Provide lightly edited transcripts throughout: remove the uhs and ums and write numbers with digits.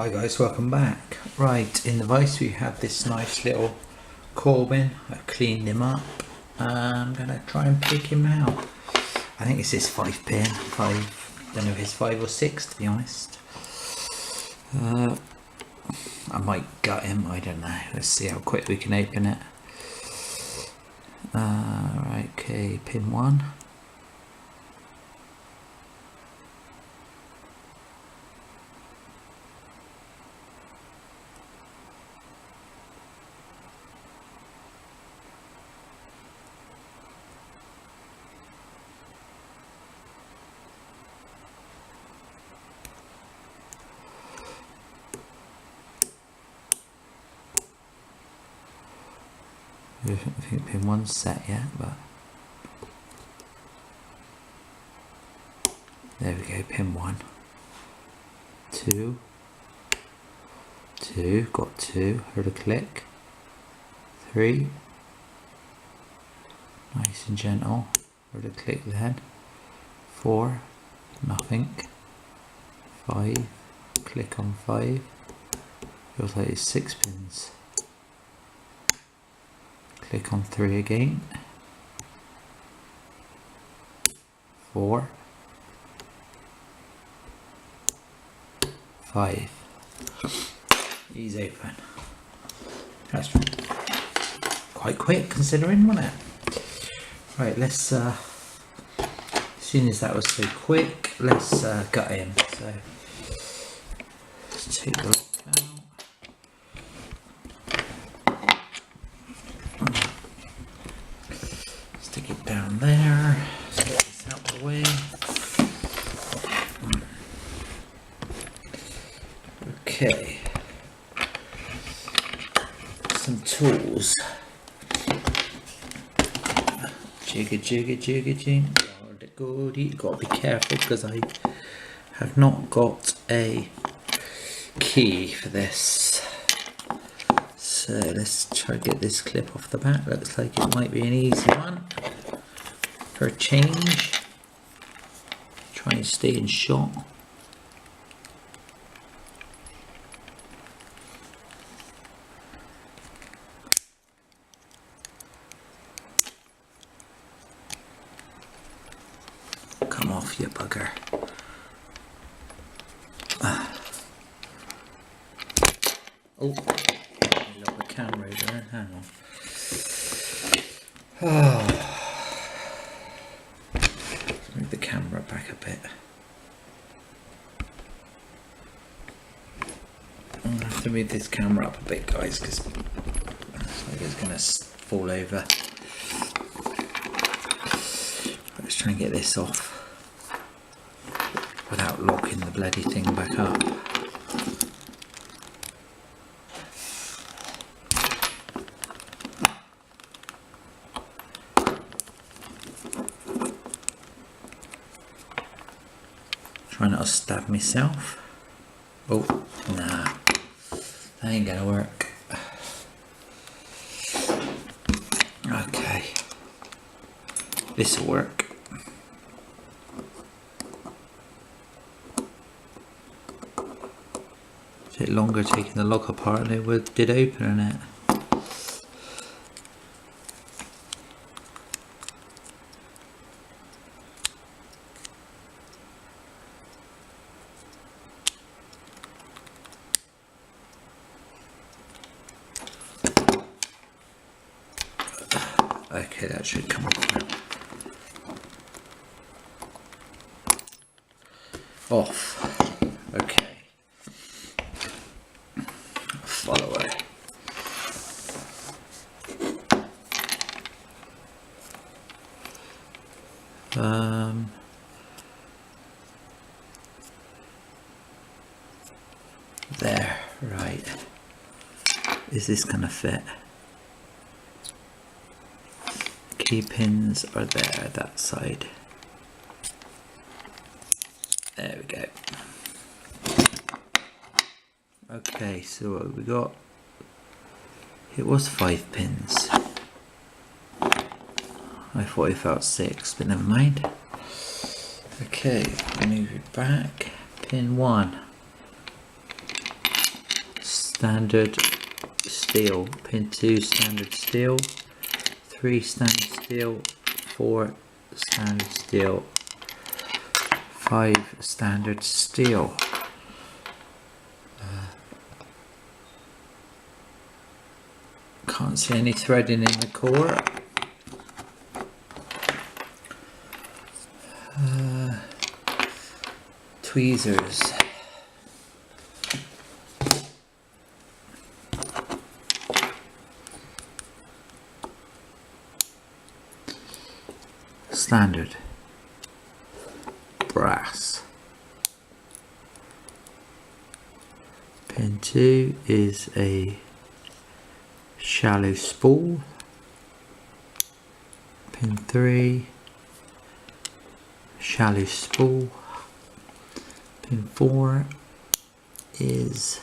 Hi guys, welcome back. Right, in the vise we have this nice little corbin. I've cleaned him up. I'm going to try and pick him out. I think it's this 5 pin. Don't know if it's 5 or 6 to be honest. I might gut him, I don't know. Let's see how quick we can open it. Right, okay, pin 1. I think pin 1's set yet, but there we go, pin 1. 2, got 2, heard a click. 3, nice and gentle, heard a click then. 4, nothing. 5, click on 5, feels like it's 6 pins. Click on 3 again. 4, 5. He's open. That's quite quick considering, wasn't it? Right, let's as soon as that was so quick, let's gut him. So let's take the lock out. Stick it down there. Let's get this out of the way. Okay. Some tools. Jigga jigga jigga jing. Got to be careful because I have not got a key for this. So let's try to get this clip off the back. Looks like it might be an easy one for a change. Try and stay in shot. Come off, you bugger. Oh, I got the camera there. Hang on. Let's move the camera back a bit. I'm gonna have to move this camera up a bit, guys, because it's gonna fall over. Let's try and get this off without locking the bloody thing back up. Try not to stab myself. Oh, nah, that ain't gonna work. Okay, this'll work. A bit longer taking the lock apart than it did opening it. Okay, that should come off now. Off. Okay. Follow it. There, right. Is this gonna fit? Key pins are there, that side. There we go. Okay, so what we got? It was 5 pins. I thought it felt 6, but never mind. Okay, move it back. Pin 1. standard steel, pin 2 standard steel, 3 standard steel, 4 standard steel, 5 standard steel. Can't see any threading in the core. Tweezers. Standard. Brass. Pin 2 is a shallow spool. Pin 3, shallow spool. Pin 4 is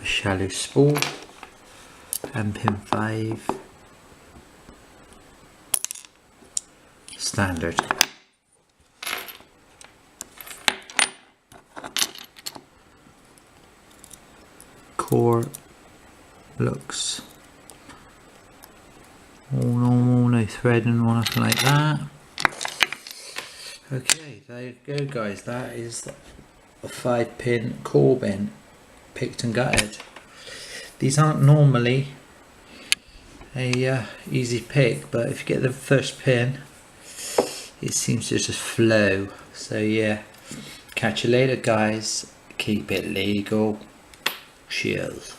a shallow spool, and pin 5 standard. Core looks all normal, no threading or nothing like that. Okay, there you go guys, that is a 5-pin corbin picked and gutted. These aren't normally a easy pick, but if you get the first pin it seems to just flow. So yeah, catch you later guys, keep it legal. Cheers.